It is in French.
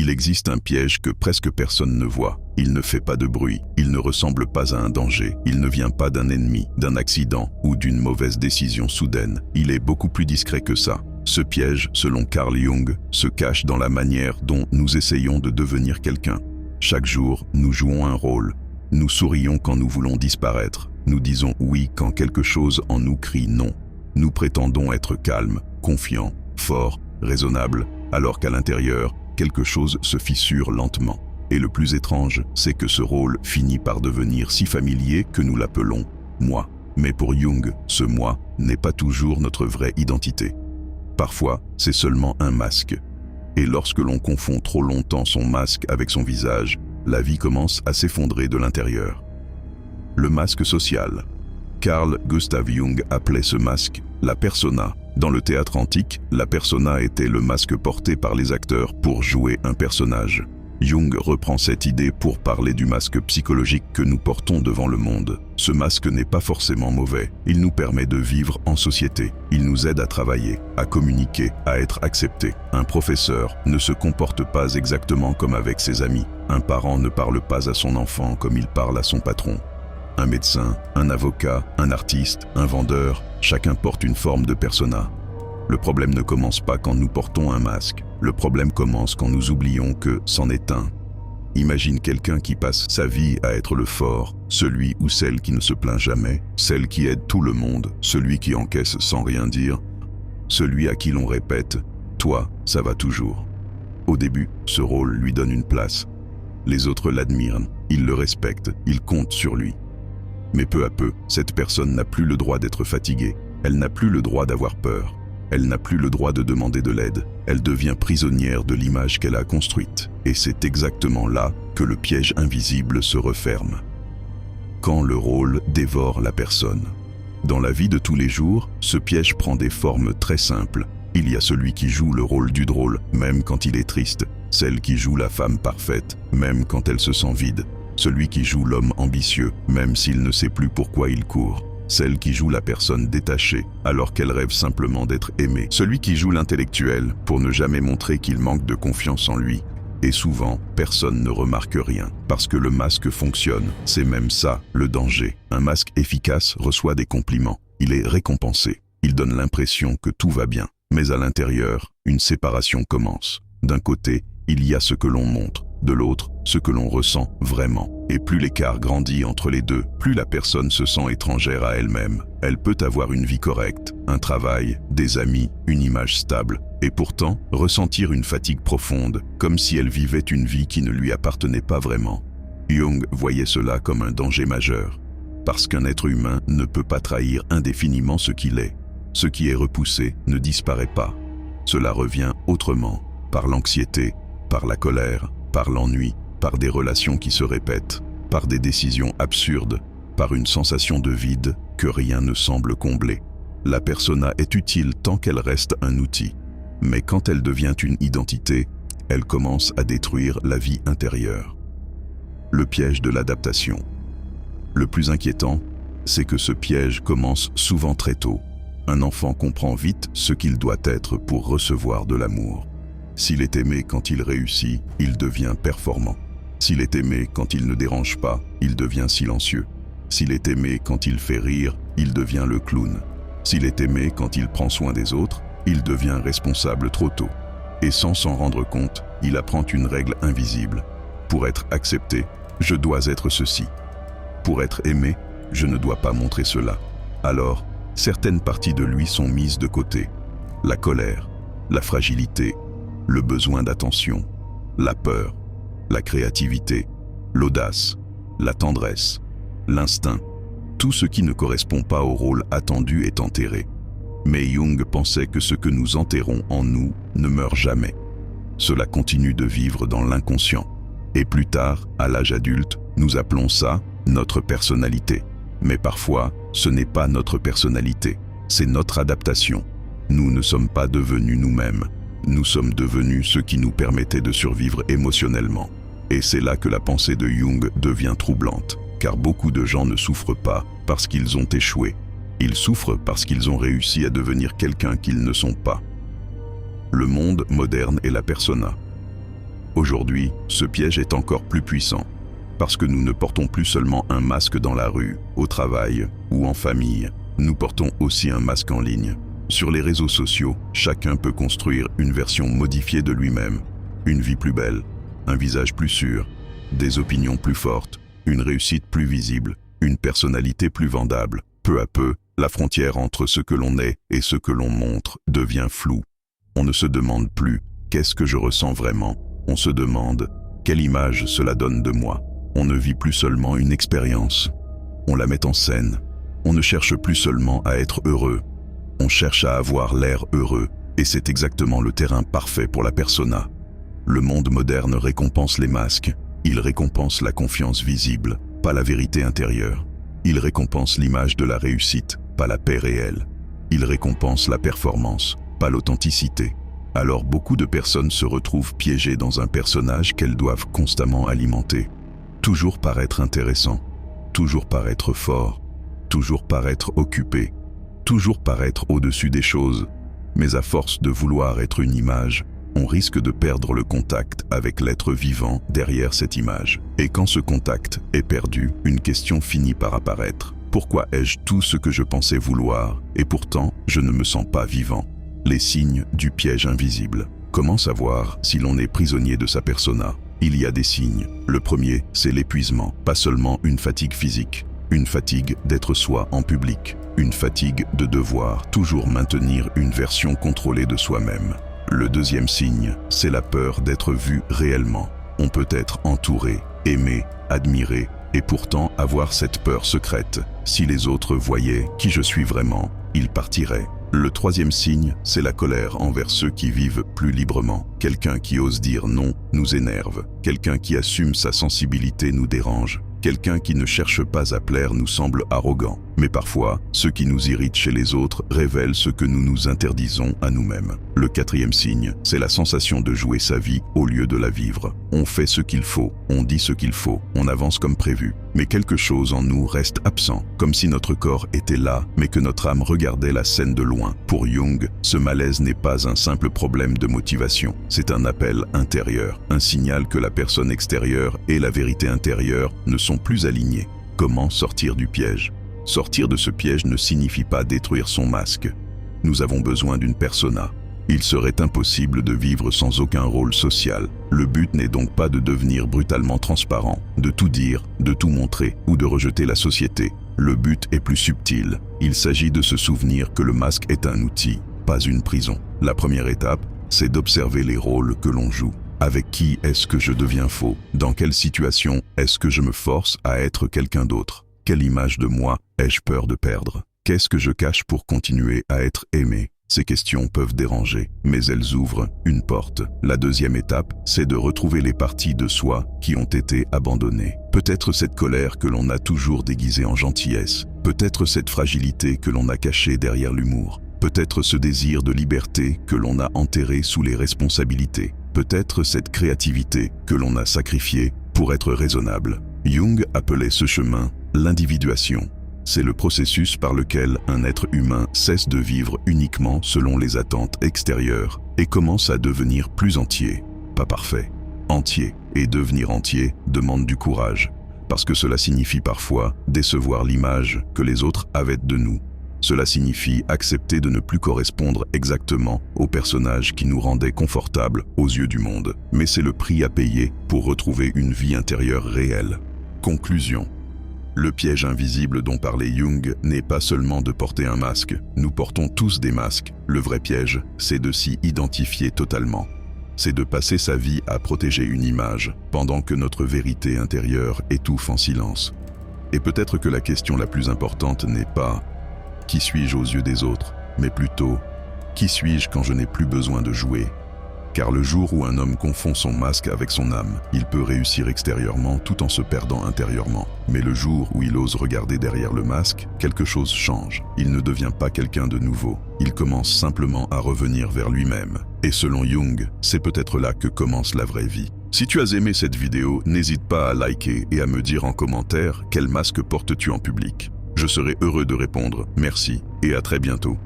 Il existe un piège que presque personne ne voit. Il ne fait pas de bruit, il ne ressemble pas à un danger, il ne vient pas d'un ennemi, d'un accident ou d'une mauvaise décision soudaine. Il est beaucoup plus discret que ça. Ce piège, selon Carl Jung, se cache dans la manière dont nous essayons de devenir quelqu'un. Chaque jour, nous jouons un rôle. Nous sourions quand nous voulons disparaître. Nous disons oui quand quelque chose en nous crie non. Nous prétendons être calmes, confiants, forts, raisonnables, alors qu'à l'intérieur, quelque chose se fissure lentement. Et le plus étrange, c'est que ce rôle finit par devenir si familier que nous l'appelons « moi ». Mais pour Jung, ce « moi » n'est pas toujours notre vraie identité. Parfois, c'est seulement un masque. Et lorsque l'on confond trop longtemps son masque avec son visage, la vie commence à s'effondrer de l'intérieur. Le masque social. Carl Gustav Jung appelait ce masque la persona. Dans le théâtre antique, la persona était le masque porté par les acteurs pour jouer un personnage. Jung reprend cette idée pour parler du masque psychologique que nous portons devant le monde. Ce masque n'est pas forcément mauvais. Il nous permet de vivre en société. Il nous aide à travailler, à communiquer, à être accepté. Un professeur ne se comporte pas exactement comme avec ses amis. Un parent ne parle pas à son enfant comme il parle à son patron. Un médecin, un avocat, un artiste, un vendeur, chacun porte une forme de persona. Le problème ne commence pas quand nous portons un masque. Le problème commence quand nous oublions que c'en est un. Imagine quelqu'un qui passe sa vie à être le fort, celui ou celle qui ne se plaint jamais, celle qui aide tout le monde, celui qui encaisse sans rien dire, celui à qui l'on répète « toi, ça va toujours ». Au début, ce rôle lui donne une place. Les autres l'admirent, ils le respectent, ils comptent sur lui. Mais peu à peu, cette personne n'a plus le droit d'être fatiguée, elle n'a plus le droit d'avoir peur. Elle n'a plus le droit de demander de l'aide. Elle devient prisonnière de l'image qu'elle a construite. Et c'est exactement là que le piège invisible se referme. Quand le rôle dévore la personne. Dans la vie de tous les jours, ce piège prend des formes très simples. Il y a celui qui joue le rôle du drôle, même quand il est triste. Celle qui joue la femme parfaite, même quand elle se sent vide. Celui qui joue l'homme ambitieux, même s'il ne sait plus pourquoi il court. Celle qui joue la personne détachée, alors qu'elle rêve simplement d'être aimée. Celui qui joue l'intellectuel, pour ne jamais montrer qu'il manque de confiance en lui. Et souvent, personne ne remarque rien, parce que le masque fonctionne. C'est même ça, le danger. Un masque efficace reçoit des compliments. Il est récompensé. Il donne l'impression que tout va bien. Mais à l'intérieur, une séparation commence. D'un côté, il y a ce que l'on montre. De l'autre, ce que l'on ressent vraiment. Et plus l'écart grandit entre les deux, plus la personne se sent étrangère à elle-même. Elle peut avoir une vie correcte, un travail, des amis, une image stable, et pourtant ressentir une fatigue profonde, comme si elle vivait une vie qui ne lui appartenait pas vraiment. Jung voyait cela comme un danger majeur, parce qu'un être humain ne peut pas trahir indéfiniment ce qu'il est. Ce qui est repoussé ne disparaît pas. Cela revient autrement, par l'anxiété, par la colère, par l'ennui, par des relations qui se répètent, par des décisions absurdes, par une sensation de vide que rien ne semble combler. La persona est utile tant qu'elle reste un outil, mais quand elle devient une identité, elle commence à détruire la vie intérieure. Le piège de l'adaptation. Le plus inquiétant, c'est que ce piège commence souvent très tôt. Un enfant comprend vite ce qu'il doit être pour recevoir de l'amour. S'il est aimé quand il réussit, il devient performant. S'il est aimé quand il ne dérange pas, il devient silencieux. S'il est aimé quand il fait rire, il devient le clown. S'il est aimé quand il prend soin des autres, il devient responsable trop tôt. Et sans s'en rendre compte, il apprend une règle invisible. Pour être accepté, je dois être ceci. Pour être aimé, je ne dois pas montrer cela. Alors, certaines parties de lui sont mises de côté. La colère, la fragilité, le besoin d'attention, la peur, la créativité, l'audace, la tendresse, l'instinct. Tout ce qui ne correspond pas au rôle attendu est enterré. Mais Jung pensait que ce que nous enterrons en nous ne meurt jamais. Cela continue de vivre dans l'inconscient. Et plus tard, à l'âge adulte, nous appelons ça notre personnalité. Mais parfois, ce n'est pas notre personnalité, c'est notre adaptation. Nous ne sommes pas devenus nous-mêmes. Nous sommes devenus ce qui nous permettait de survivre émotionnellement. Et c'est là que la pensée de Jung devient troublante, car beaucoup de gens ne souffrent pas parce qu'ils ont échoué. Ils souffrent parce qu'ils ont réussi à devenir quelqu'un qu'ils ne sont pas. Le monde moderne est la persona. Aujourd'hui, ce piège est encore plus puissant. Parce que nous ne portons plus seulement un masque dans la rue, au travail ou en famille, nous portons aussi un masque en ligne. Sur les réseaux sociaux, chacun peut construire une version modifiée de lui-même, une vie plus belle, un visage plus sûr, des opinions plus fortes, une réussite plus visible, une personnalité plus vendable. Peu à peu, la frontière entre ce que l'on est et ce que l'on montre devient floue. On ne se demande plus « qu'est-ce que je ressens vraiment ?» On se demande « quelle image cela donne de moi ?» On ne vit plus seulement une expérience, on la met en scène. On ne cherche plus seulement à être heureux, on cherche à avoir l'air heureux, et c'est exactement le terrain parfait pour la persona. Le monde moderne récompense les masques, il récompense la confiance visible, pas la vérité intérieure. Il récompense l'image de la réussite, pas la paix réelle. Il récompense la performance, pas l'authenticité. Alors beaucoup de personnes se retrouvent piégées dans un personnage qu'elles doivent constamment alimenter. Toujours paraître intéressant, toujours paraître fort, toujours paraître occupé, toujours paraître au-dessus des choses. Mais à force de vouloir être une image, on risque de perdre le contact avec l'être vivant derrière cette image. Et quand ce contact est perdu, une question finit par apparaître. Pourquoi ai-je tout ce que je pensais vouloir, et pourtant je ne me sens pas vivant? Les signes du piège invisible. Comment savoir si l'on est prisonnier de sa persona? Il y a des signes. Le premier, c'est l'épuisement. Pas seulement une fatigue physique, une fatigue d'être soi en public, une fatigue de devoir toujours maintenir une version contrôlée de soi-même. Le deuxième signe, c'est la peur d'être vu réellement. On peut être entouré, aimé, admiré, et pourtant avoir cette peur secrète. Si les autres voyaient qui je suis vraiment, ils partiraient. Le troisième signe, c'est la colère envers ceux qui vivent plus librement. Quelqu'un qui ose dire non nous énerve. Quelqu'un qui assume sa sensibilité nous dérange. Quelqu'un qui ne cherche pas à plaire nous semble arrogant. Mais parfois, ce qui nous irrite chez les autres révèle ce que nous nous interdisons à nous-mêmes. Le quatrième signe, c'est la sensation de jouer sa vie au lieu de la vivre. On fait ce qu'il faut, on dit ce qu'il faut, on avance comme prévu. Mais quelque chose en nous reste absent, comme si notre corps était là, mais que notre âme regardait la scène de loin. Pour Jung, ce malaise n'est pas un simple problème de motivation, c'est un appel intérieur, un signal que la personne extérieure et la vérité intérieure ne sont plus alignées. Comment sortir du piège? Sortir de ce piège ne signifie pas détruire son masque. Nous avons besoin d'une persona. Il serait impossible de vivre sans aucun rôle social. Le but n'est donc pas de devenir brutalement transparent, de tout dire, de tout montrer ou de rejeter la société. Le but est plus subtil. Il s'agit de se souvenir que le masque est un outil, pas une prison. La première étape, c'est d'observer les rôles que l'on joue. Avec qui est-ce que je deviens faux? Dans quelle situation est-ce que je me force à être quelqu'un d'autre? Quelle image de moi ai-je peur de perdre? Qu'est-ce que je cache pour continuer à être aimé? Ces questions peuvent déranger, mais elles ouvrent une porte. La deuxième étape, c'est de retrouver les parties de soi qui ont été abandonnées. Peut-être cette colère que l'on a toujours déguisée en gentillesse. Peut-être cette fragilité que l'on a cachée derrière l'humour. Peut-être ce désir de liberté que l'on a enterré sous les responsabilités. Peut-être cette créativité que l'on a sacrifiée pour être raisonnable. Jung appelait ce chemin l'individuation. C'est le processus par lequel un être humain cesse de vivre uniquement selon les attentes extérieures et commence à devenir plus entier, pas parfait, entier. Et devenir entier demande du courage, parce que cela signifie parfois décevoir l'image que les autres avaient de nous. Cela signifie accepter de ne plus correspondre exactement au personnage qui nous rendait confortables aux yeux du monde. Mais c'est le prix à payer pour retrouver une vie intérieure réelle. Conclusion. Le piège invisible dont parlait Jung n'est pas seulement de porter un masque. Nous portons tous des masques. Le vrai piège, c'est de s'y identifier totalement. C'est de passer sa vie à protéger une image, pendant que notre vérité intérieure étouffe en silence. Et peut-être que la question la plus importante n'est pas « Qui suis-je aux yeux des autres ?», mais plutôt « Qui suis-je quand je n'ai plus besoin de jouer ?» Car le jour où un homme confond son masque avec son âme, il peut réussir extérieurement tout en se perdant intérieurement. Mais le jour où il ose regarder derrière le masque, quelque chose change. Il ne devient pas quelqu'un de nouveau. Il commence simplement à revenir vers lui-même. Et selon Jung, c'est peut-être là que commence la vraie vie. Si tu as aimé cette vidéo, n'hésite pas à liker et à me dire en commentaire quel masque portes-tu en public. Je serai heureux de répondre. Merci et à très bientôt.